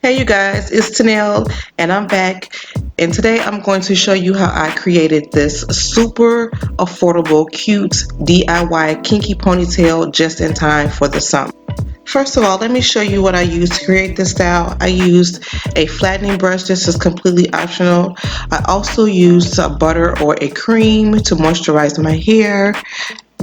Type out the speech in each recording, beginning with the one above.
Hey you guys, it's Tanel and I'm back, and today I'm going to show you how I created this super affordable, cute DIY kinky ponytail just in time for the summer. First of all, let me show you what I used to create this style. I used a flattening brush. This is completely optional. I also used some butter or a cream to moisturize my hair,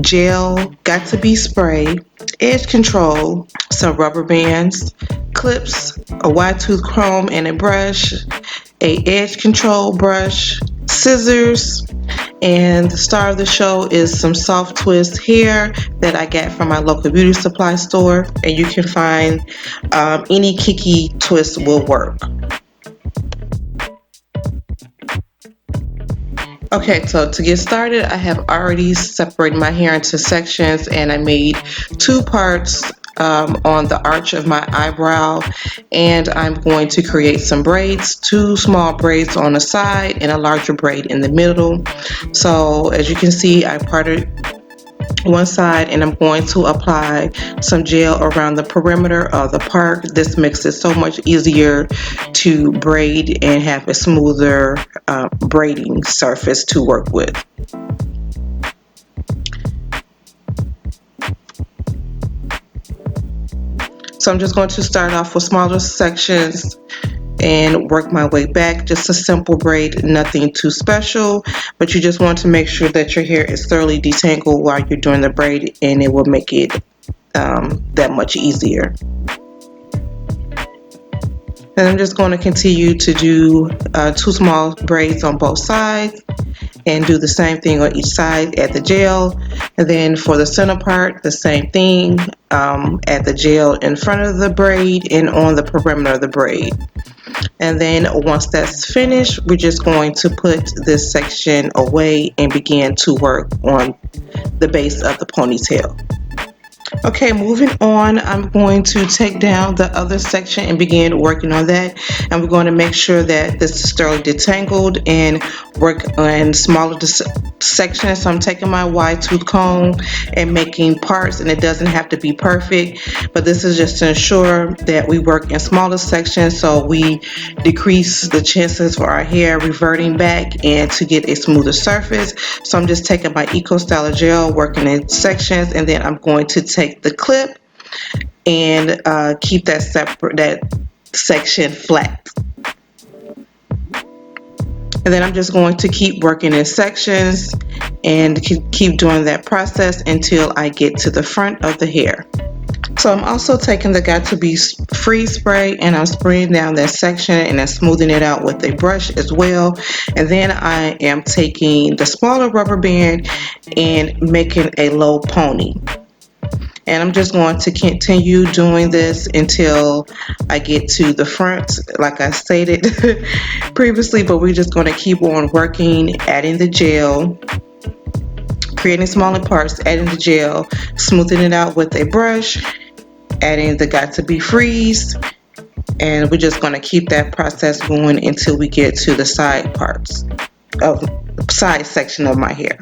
gel, got to be spray, edge control, some rubber bands, clips, a wide tooth comb and a brush, a edge control brush, scissors, and the star of the show is some soft twist hair that I got from my local beauty supply store, and you can find any kinky twist will work. Okay, so to get started, I have already separated my hair into sections, and I made two parts on the arch of my eyebrow, and I'm going to create some braids, two small braids on the side and a larger braid in the middle. So as you can see, I parted one side and I'm going to apply some gel around the perimeter of the part. This makes it so much easier to braid and have a smoother braiding surface to work with. So I'm just going to start off with smaller sections and work my way back. Just a simple braid, nothing too special, but you just want to make sure that your hair is thoroughly detangled while you're doing the braid, and it will make it that much easier. And I'm just going to continue to do two small braids on both sides and do the same thing on each side. Add the gel, and then for the center part, the same thing. Add the gel in front of the braid and on the perimeter of the braid. And then once that's finished, we're just going to put this section away and begin to work on the base of the ponytail. Okay, moving on, I'm going to take down the other section and begin working on that. And we're going to make sure that this is thoroughly detangled and work on smaller sections. So I'm taking my wide tooth comb and making parts, and it doesn't have to be perfect, but this is just to ensure that we work in smaller sections so we decrease the chances for our hair reverting back and to get a smoother surface. So I'm just taking my EcoStyle Gel, working in sections, and then I'm going to take the clip and keep that section flat. And then I'm just going to keep working in sections and keep doing that process until I get to the front of the hair. So I'm also taking the Got to Be Free spray and I'm spraying down that section and I'm smoothing it out with a brush as well. And then I am taking the smaller rubber band and making a low pony. And I'm just going to continue doing this until I get to the front, like I stated previously, but we're just going to keep on working, adding the gel, creating smaller parts, adding the gel, smoothing it out with a brush, adding the Got to Be Freeze, and we're just going to keep that process going until we get to the side parts of the side section of my hair.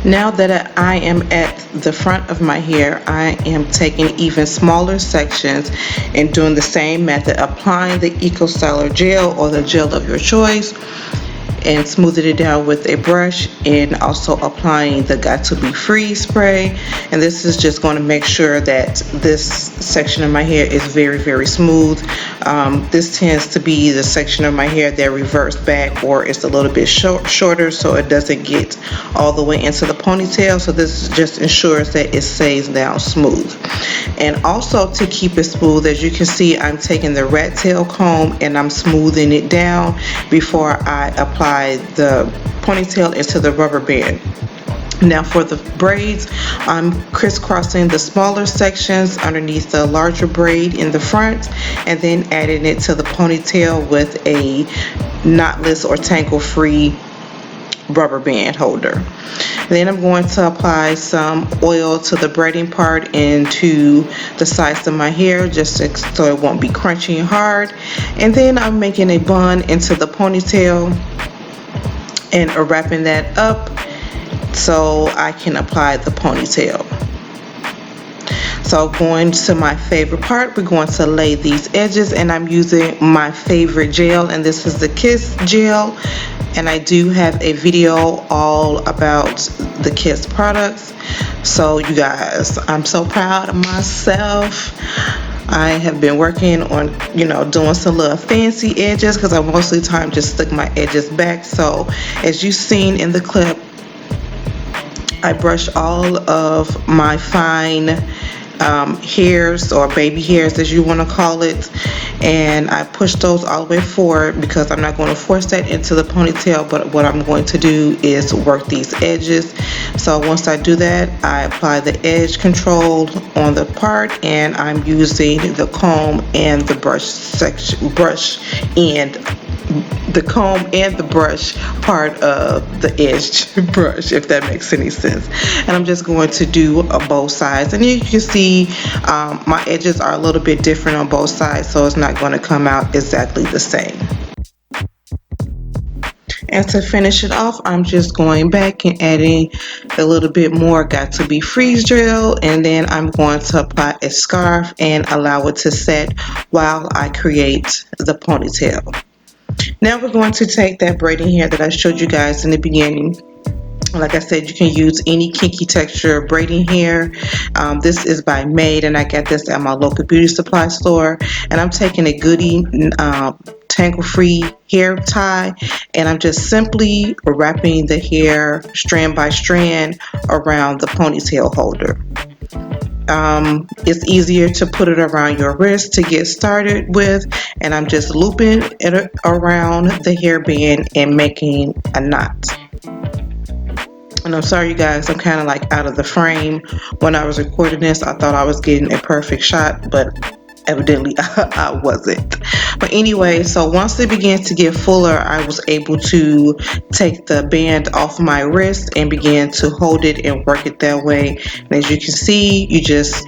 Now that I am at the front of my hair, I am taking even smaller sections and doing the same method, applying the EcoStyle Gel or the gel of your choice, and smoothing it down with a brush, and also applying the Got to Be Free spray. And this is just going to make sure that this section of my hair is very, very smooth. This tends to be the section of my hair that reverts back, or it's a little bit shorter, so it doesn't get all the way into the ponytail. So this just ensures that it stays down smooth. And also, to keep it smooth, as you can see, I'm taking the rat tail comb and I'm smoothing it down before I apply the ponytail into the rubber band. Now for the braids, I'm crisscrossing the smaller sections underneath the larger braid in the front, and then adding it to the ponytail with a knotless or tangle-free rubber band holder. Then I'm going to apply some oil to the braiding part and to the sides of my hair, just so it won't be crunchy and hard. And then I'm making a bun into the ponytail and wrapping that up so I can apply the ponytail. So going to my favorite part, we're going to lay these edges, and I'm using my favorite gel, and this is the Kiss gel. And I do have a video all about the Kiss products. So you guys, I'm so proud of myself. I have been working on, doing some little fancy edges, because I mostly time just stick my edges back. So as you've seen in the clip, I brush all of my fine hairs, or baby hairs as you want to call it, and I push those all the way forward because I'm not going to force that into the ponytail, but what I'm going to do is work these edges. So once I do that, I apply the edge control on the part, and I'm using the comb and the comb and the brush part of the edge brush, if that makes any sense. And I'm just going to do both sides, and you can see my edges are a little bit different on both sides, so it's not going to come out exactly the same. And to finish it off, I'm just going back and adding a little bit more Got to Be Freeze gel, and then I'm going to apply a scarf and allow it to set while I create the ponytail. Now we're going to take that braiding hair that I showed you guys in the beginning. Like I said, you can use any kinky texture braiding hair. This is by Mayde, and I got this at my local beauty supply store. And I'm taking a Goody tangle-free hair tie, and I'm just simply wrapping the hair strand by strand around the ponytail holder. It's easier to put it around your wrist to get started with, and I'm just looping it around the hairband and making a knot. And I'm sorry you guys, I'm kind of like out of the frame. When I was recording this, I thought I was getting a perfect shot, but evidently I wasn't. But anyway, so once it began to get fuller, I was able to take the band off my wrist and begin to hold it and work it that way. And as you can see, you just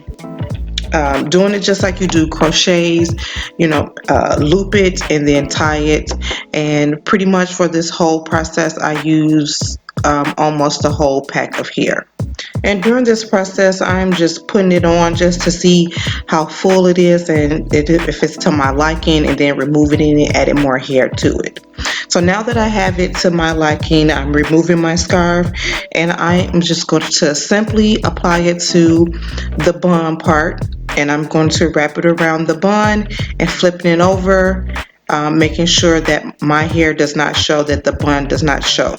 doing it just like you do crochets, loop it and then tie it. And pretty much for this whole process, I use almost the whole pack of hair. And during this process, I'm just putting it on just to see how full it is and if it's to my liking, and then removing it and adding more hair to it. So now that I have it to my liking, I'm removing my scarf, and I am just going to simply apply it to the bun part, and I'm going to wrap it around the bun and flipping it over, making sure that my hair does not show, that the bun does not show.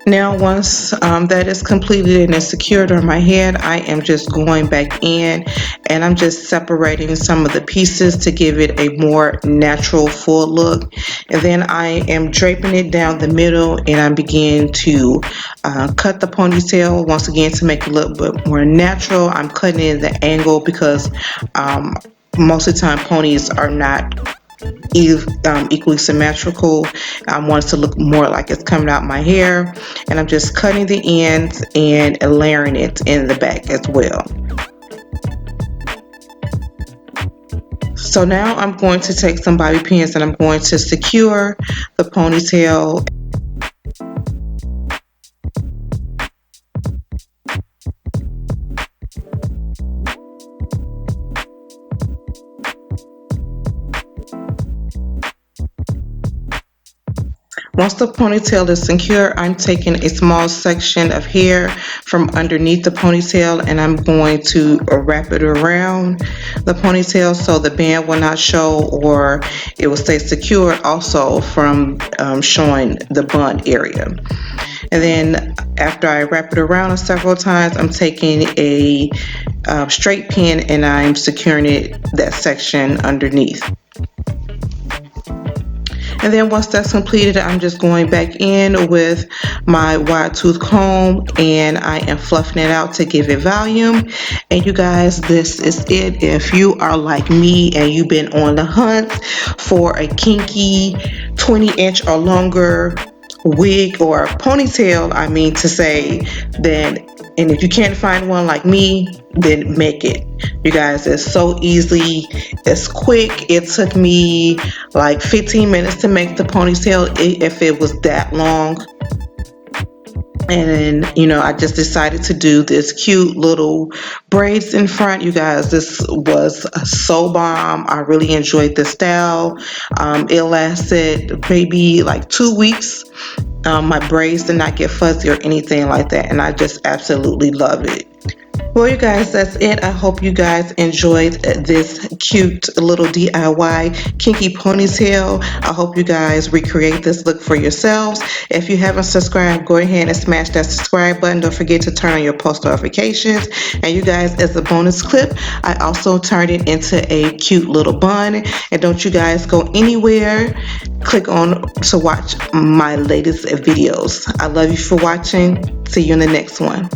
Now once that is completed and is secured on my head, I am just going back in and I'm just separating some of the pieces to give it a more natural full look. And then I am draping it down the middle, and I begin to cut the ponytail once again to make it a little bit more natural. I'm cutting it at the angle because most of the time ponies are not equally symmetrical. I want it to look more like it's coming out my hair, and I'm just cutting the ends and layering it in the back as well. So now I'm going to take some bobby pins and I'm going to secure the ponytail. Once the ponytail is secure, I'm taking a small section of hair from underneath the ponytail and I'm going to wrap it around the ponytail so the band will not show, or it will stay secure also from showing the bun area. And then after I wrap it around several times, I'm taking a straight pin and I'm securing that section underneath. And then once that's completed, I'm just going back in with my wide tooth comb and I am fluffing it out to give it volume. And you guys, this is it. If you are like me and you've been on the hunt for a kinky 20-inch or longer wig or ponytail, I mean to say, then, and if you can't find one like me, then make it. You guys, it's so easy, it's quick. It took me like 15 minutes to make the ponytail if it was that long. And then, I just decided to do this cute little braids in front. You guys, this was so bomb. I really enjoyed the style. It lasted maybe like 2 weeks. My braids did not get fuzzy or anything like that, and I just absolutely love it. Well, you guys, that's it. I hope you guys enjoyed this cute little DIY kinky ponytail. I hope you guys recreate this look for yourselves. If you haven't subscribed, go ahead and smash that subscribe button. Don't forget to turn on your post notifications. And you guys, as a bonus clip, I also turned it into a cute little bun. And don't you guys go anywhere. Click on to watch my latest videos. I love you for watching. See you in the next one.